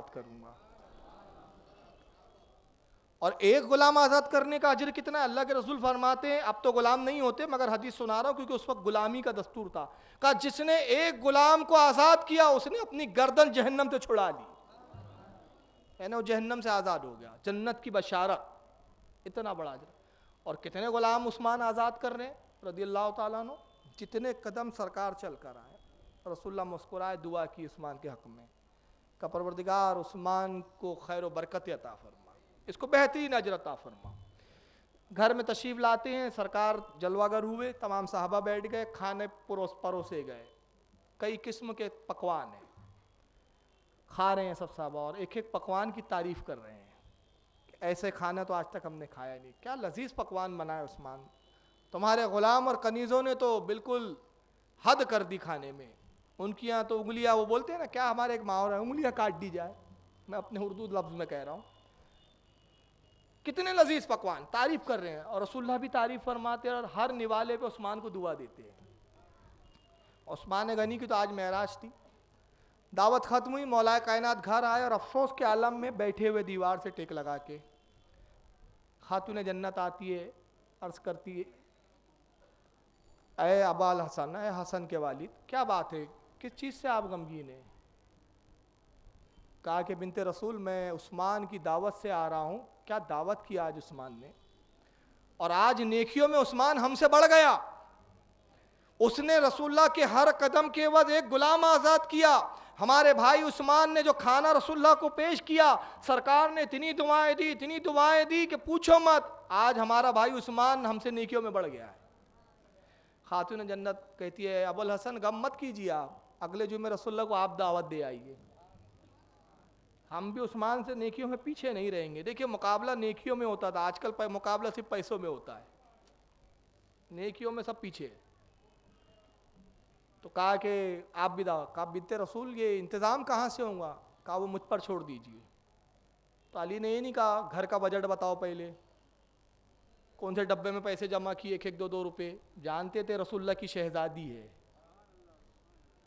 करूंगा। और एक गुलाम आजाद करने का अजर कितना है? अल्लाह के रसूल फरमाते हैं, अब तो गुलाम नहीं होते, मगर हदीस सुना रहा हूं क्योंकि उस वक्त गुलामी का दस्तूर था। कहा जिसने एक गुलाम को आजाद किया उसने अपनी गर्दन जहन्नम से छुड़ा ली, यानी वो जहन्नम से आजाद हो गया। जन्नत की बशारत, इतना बड़ा अजर। और कितने गुलाम उस्मान आजाद कर रहे हैं रदियल्लाहु ताला अन्हु। जितने कदम सरकार चल कर आए, रसूलुल्लाह मुस्कुराए, दुआ की उस्मान के हक में, का परवरदिगार उस्मान को खैर व बरकत अता फरमा, इसको बेहतरीन अजर अता फरमा। घर में तशरीफ लाते हैं, सरकार जलवागर हुए, तमाम साहबा बैठ गए, खाने परोसे गए, कई किस्म के पकवान हैं, खा रहे हैं सब साहबा, और एक एक पकवान की तारीफ कर रहे हैं, ऐसे खाना तो आज तक हमने खाया नहीं, क्या लजीज पकवान बनाए उस्मान, तुम्हारे गुलाम और कनीज़ों ने तो बिल्कुल हद कर दी खाने में। उनकी यहाँ तो उंगलियाँ, वो बोलते हैं ना, क्या हमारे एक मुहावरा है, उंगलियाँ काट दी जाए, मैं अपने उर्दू लफ्ज़ में कह रहा हूँ। कितने लजीज पकवान, तारीफ कर रहे हैं, और रसूलुल्लाह भी तारीफ फरमाते हैं, और हर निवाले पे उस्मान को दुआ देते हैं। उस्मान गनी की तो आज महराज थी, दावत खत्म हुई, मौलाए कायनात घर आए, और अफसोस के आलम में बैठे हुए दीवार से टेक लगा के खातून जन्नत आती है, अर्ज करती है, अय अबाल हसन, अय हसन के वालिद, क्या बात है, किस चीज़ से आप गमगीन हैं? कहा कि बिनते रसूल, मैं उस्मान की दावत से आ रहा हूँ। क्या दावत की आज उस्मान ने, और आज नेकियों में उस्मान हमसे बढ़ गया। उसने रसूलुल्लाह के हर कदम के वद एक गुलाम आज़ाद किया। हमारे भाई उस्मान ने जो खाना रसूलुल्लाह को पेश किया, सरकार ने इतनी दुआएं दी कि पूछो मत। आज हमारा भाई उस्मान हमसे नेकियों में बढ़ गया है। खातून जन्नत कहती है, अबुल हसन गम मत कीजिए, आप अगले जुमे रसूलुल्लाह को आप दावत दे आइए, हम भी उस्मान से नेकियों में पीछे नहीं रहेंगे। देखिए, मुकाबला नेकियों में होता था, आजकल मुकाबला सिर्फ पैसों में होता है, नेकियों में सब पीछे है। तो कहा कि आप भी दावा, कहा बिनते रसूल ये इंतज़ाम कहाँ से होगा? कहा वो मुझ पर छोड़ दीजिए। तो अली ने ये नहीं कहा घर का बजट बताओ पहले, कौन से डब्बे में पैसे जमा किए, एक एक दो रुपए, जानते थे रसूलुल्लाह की शहजादी है,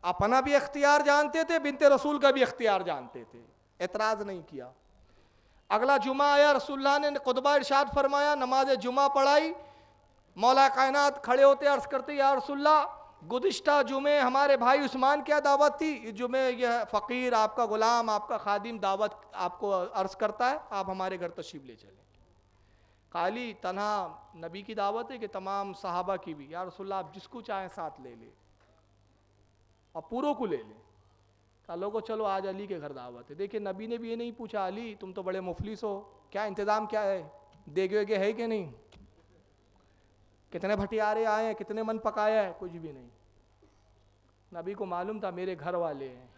अपना भी इख्तियार जानते थे, बिनते रसूल का भी इख्तियार जानते थे, एतराज़ नहीं किया। अगला जुमा आया, रसूलुल्लाह ने खुतबा इरशाद फरमाया, नमाज जुमा पढ़ाई, मौला कायनात खड़े होते अर्ज करते, या रसूलुल्लाह गुज़िश्ता जुमे हमारे भाई उस्मान क्या दावत थी, इस जुमे यह फ़कीर आपका गुलाम आपका खादिम दावत आपको अर्ज़ करता है, आप हमारे घर तशरीफ़ ले चलें। काली तन्हा नबी की दावत है कि तमाम सहाबा की भी, या रसूलुल्लाह आप जिसको चाहें साथ ले लें और पूरों को ले लें। कहा लोगों चलो आज अली के घर दावत है। देखिए, नबी ने भी ये नहीं पूछा, अली तुम तो बड़े मुफलिस हो, क्या इंतज़ाम क्या है, देगे वेगे है कि नहीं, कितने भटियारे आए हैं, कितने मन पकाया है, कुछ भी नहीं। नबी को मालूम था मेरे घर वाले हैं।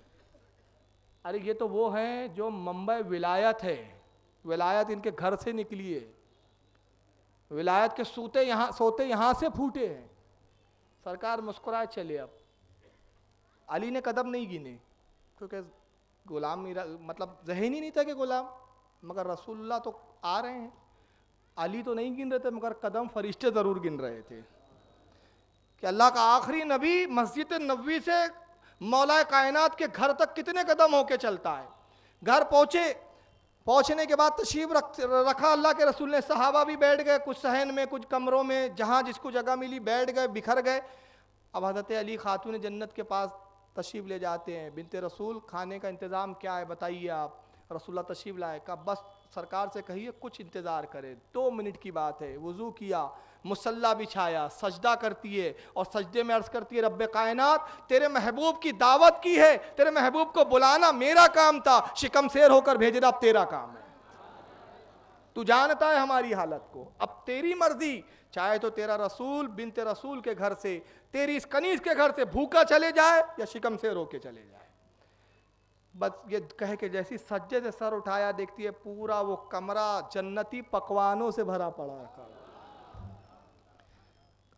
अरे ये तो वो हैं जो मुंबई विलायत है, विलायत इनके घर से निकली है, विलायत के सोते यहाँ से फूटे हैं। सरकार मुस्कुराए चले। अब अली ने कदम नहीं गिने, क्योंकि गुलाम मतलब ज़हन ही नहीं था कि गुलाम, मगर रसूलुल्लाह तो आ रहे हैं। अली तो नहीं गिन रहे थे, मगर कदम फरिश्ते ज़रूर गिन रहे थे कि अल्लाह का आखिरी नबी मस्जिद नबवी से मौला कायनात के घर तक कितने कदम होके चलता है। घर पहुँचने के बाद तशरीफ़ रखा अल्लाह के रसूल ने, सहाबा भी बैठ गए, कुछ सहन में कुछ कमरों में, जहाँ जिसको जगह मिली बैठ गए, बिखर गए। अब हज़रत अली खातून जन्नत के पास तशरीफ़ ले जाते हैं, बिनते रसूल खाने का इंतज़ाम क्या है बताइए आप। रसूलुल्लाह तशरीफ़ लाए, कहा बस सरकार से कहिए कुछ इंतज़ार करें, 2 मिनट की बात है। वज़ू किया, मुसल्ला बिछाया, सजदा करती है, और सजदे में अर्ज़ करती है, रब्बे कायनात तेरे महबूब की दावत की है, तेरे महबूब को बुलाना मेरा काम था, शिकम शेर होकर भेजना अब तेरा काम है। तू जानता है हमारी हालत को, अब तेरी मर्जी, चाहे तो तेरा रसूल बिनते रसूल के घर से, तेरी इस कनीज के घर से भूखा चले जाए या शिकम शेर होके चले जाए। बस ये कह के जैसी सज्जे से सर उठाया, देखती है पूरा वो कमरा जन्नती पकवानों से भरा पड़ा है।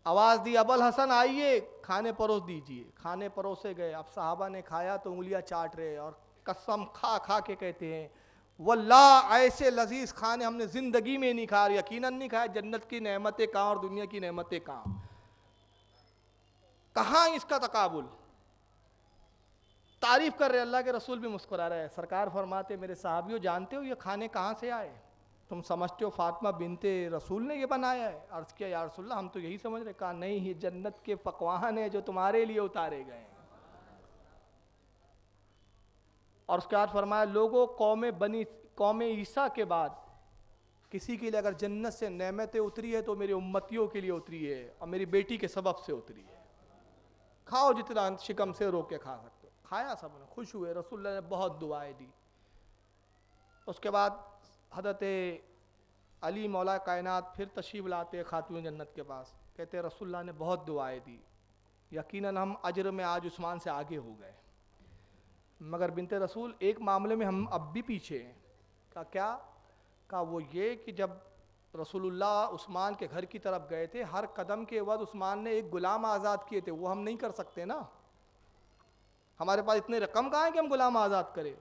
आवाज़ दी, अबुल हसन आइए खाने परोस दीजिए। खाने परोसे गए। अब साहबा ने खाया तो उंगलियां चाट रहे, और कसम खा खा के कहते हैं, वल्लाह ऐसे लजीज खाने हमने ज़िंदगी में नहीं खाया, यकीनन नहीं खाया। जन्नत की नेमतें कहाँ और दुनिया की नेमतें कहाँ, कहाँ इसका तकाबुल। तारीफ कर रहे, अल्लाह के रसूल भी मुस्कुरा रहे हैं। सरकार फरमाते, मेरे साहबियों जानते हो ये खाने कहाँ से आए? तुम समझते हो फातिमा बिनते रसूल ने ये बनाया है? अर्ज़ किया या रसूलल्लाह हम तो यही समझ रहे। कहा नहीं, ये जन्नत के पकवान है जो तुम्हारे लिए उतारे गए हैं। और उसके बाद फरमाया, लोगों कौम ईसा के बाद किसी के लिए अगर जन्नत से नेमतें उतरी है तो मेरी उम्मतियों के लिए उतरी है और मेरी बेटी के सबब से उतरी है। खाओ जितना शिकम से रोक के खा सकते हो। खाया, सबने खुश हुए, रसूलुल्लाह ने बहुत दुआएं दी। उसके बाद हज़रत अली मौला कायनात फिर तशरीफ़ लाते खातून जन्नत के पास, कहते रसूलुल्लाह ने बहुत दुआएं दी, यकीनन हम अजर में आज उस्मान से आगे हो गए, मगर बिनते रसूल एक मामले में हम अब भी पीछे हैं। कहा क्या? कहा वो ये कि जब रसूलुल्लाह उस्मान के घर की तरफ गए थे, हर कदम के बाद उस्मान ने एक गुलाम आज़ाद किए थे, वो हम नहीं कर सकते ना, हमारे पास इतने रकम कहाँ है कि हम गुलाम आज़ाद करें।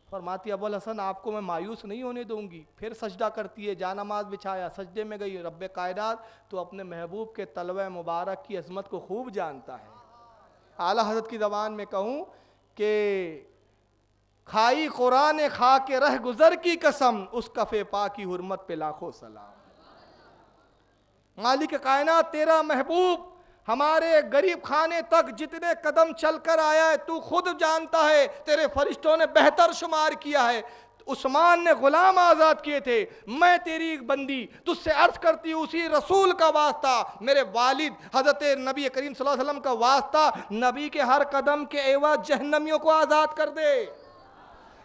फरमाती अबुल हसन आपको मैं मायूस नहीं होने दूंगी। फिर सजदा करती है, जानमाज बिछाया, सजदे में गई। रब्बे कायनात तो अपने महबूब के तलवे मुबारक की अजमत को खूब जानता है। आला हज़रत की ज़बान में कहूँ कि खाई कुरान खा के रह गुजर की कसम, उस कफ़े पा की हुर्मत पे लाखों सलाम। मालिक कायनात तेरा महबूब हमारे गरीब खाने तक जितने कदम चलकर आया है तू खुद जानता है, तेरे फरिश्तों ने बेहतर शुमार किया है। उस्मान ने गुलाम आज़ाद किए थे, मैं तेरी बंदी तुझसे अर्ज करती हूँ, उसी रसूल का वास्ता, मेरे वालिद हज़रत नबी करीम सल्लल्लाहु अलैहि वसल्लम का वास्ता, नबी के हर कदम के एवज जहन्नमियों को आज़ाद कर दे।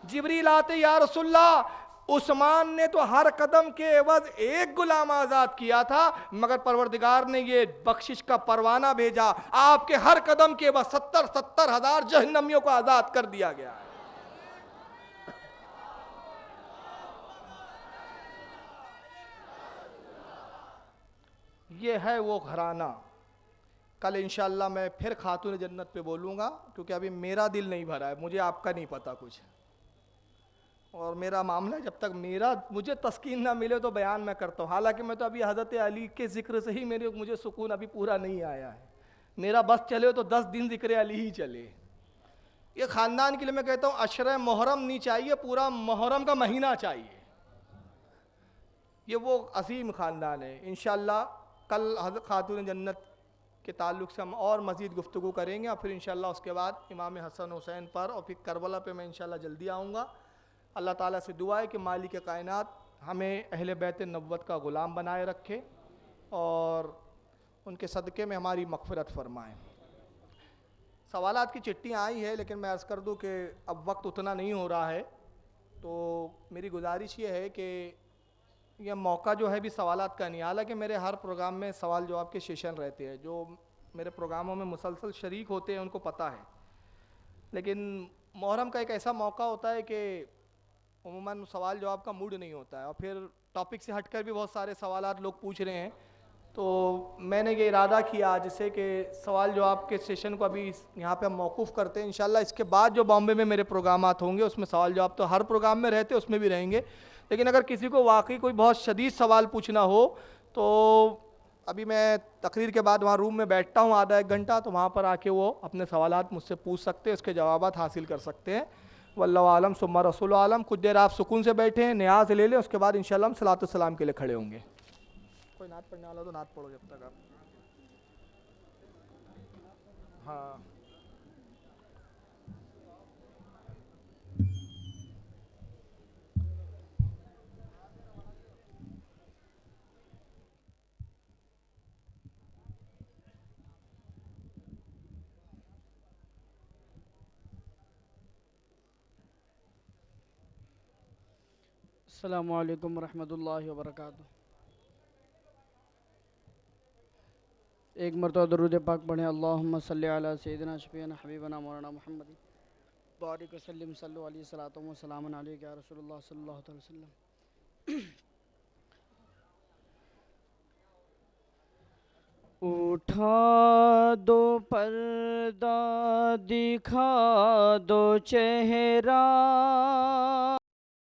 जिब्रील आते, या रसूलल्लाह उस्मान ने तो हर कदम के एवज एक गुलाम आज़ाद किया था, मगर परवरदिगार ने ये बख्शिश का परवाना भेजा, आपके हर कदम के एवज 70 हज़ार जहन्नमियों को आज़ाद कर दिया गया है। ये है वो घराना। कल इंशाअल्लाह मैं फिर खातून जन्नत पे बोलूँगा, क्योंकि अभी मेरा दिल नहीं भरा है, मुझे आपका नहीं पता कुछ, और मेरा मामला जब तक मुझे तस्कीन ना मिले तो बयान मैं करता हूँ। हालांकि मैं तो अभी हज़रत अली के ज़िक्र से ही मुझे सुकून अभी पूरा नहीं आया है। मेरा बस चले तो 10 दिन ज़िक्र अली ही चले। ये ख़ानदान के लिए मैं कहता हूँ अशर मुहर्रम नहीं चाहिए, पूरा मुहर्रम का महीना चाहिए। ये वो अजीम ख़ानदान है। इंशाअल्लाह कल हज़रत खातून जन्नत के ताल्लुक़ से हम और मज़ीद गुफ्तगू करेंगे, और फिर इंशाअल्लाह उसके बाद इमाम हसन हुसैन पर और फिर करबला पे मैं इंशाअल्लाह जल्दी आऊँगा। अल्लाह ताला से दुआ है कि मालिक कायनात हमें अहले बैत नब्वत का ग़ुलाम बनाए रखे और उनके सदक़े में हमारी मग़फ़िरत फ़रमाएँ। सवालात की चिट्ठियाँ आई है, लेकिन मैं अर्ज़ कर दूँ कि अब वक्त उतना नहीं हो रहा है, तो मेरी गुजारिश ये है कि यह मौका जो है भी सवालात का नहीं। हालांकि मेरे हर प्रोग्राम में सवाल जवाब के सेशन रहते हैं, जो मेरे प्रोग्रामों में मुसलसल शरीक होते हैं उनको पता है, लेकिन मुहर्रम का एक ऐसा मौका होता है कि उम्मन सवाल जवाब का मूड नहीं होता है, और फिर टॉपिक से हटकर भी बहुत सारे सवालात लोग पूछ रहे हैं। तो मैंने ये इरादा किया आज से कि सवाल जवाब के सेशन को अभी यहाँ पे हम मौकूफ़ करते हैं। इंशाल्लाह इसके बाद जो बॉम्बे में मेरे प्रोग्रामात होंगे उसमें सवाल जवाब तो हर प्रोग्राम में रहते, उसमें भी रहेंगे, लेकिन अगर किसी को वाकई कोई बहुत शदीद सवाल पूछना हो तो अभी मैं तकरीर के बाद वहाँ रूम में बैठता हूँ आधा एक घंटा, तो वहाँ पर आके वो अपने सवालात मुझसे पूछ सकते हैं, उसके जवाबात हासिल कर सकते हैं। वल्लाहु आलम सुम्मा रसूल आलम। कुछ देर आप सुकून से बैठे हैं, न्याज ले लें, उसके बाद इंशाअल्लाह हम सलातो सलाम के लिए खड़े होंगे। कोई नात पढ़ने वाला तो नात पढ़ो जब तक आप। हाँ, अस्सलामु अलैकुम रहमतुल्लाहि व बरकातुहू। एक मरतबा दरूद पाक पढ़ें। अल्लाहुम्मा सल्लि अला सय्यिदिना शफीना हबीबना मौलाना मुहम्मद बारिक वसल्लिम सल्लु अलैहि सलातो व सलामुन अलैका या रसूलुल्लाह सल्लल्लाहु अलैहि वसल्लम। उठा दो पर्दा, दिखा दो चेहरा,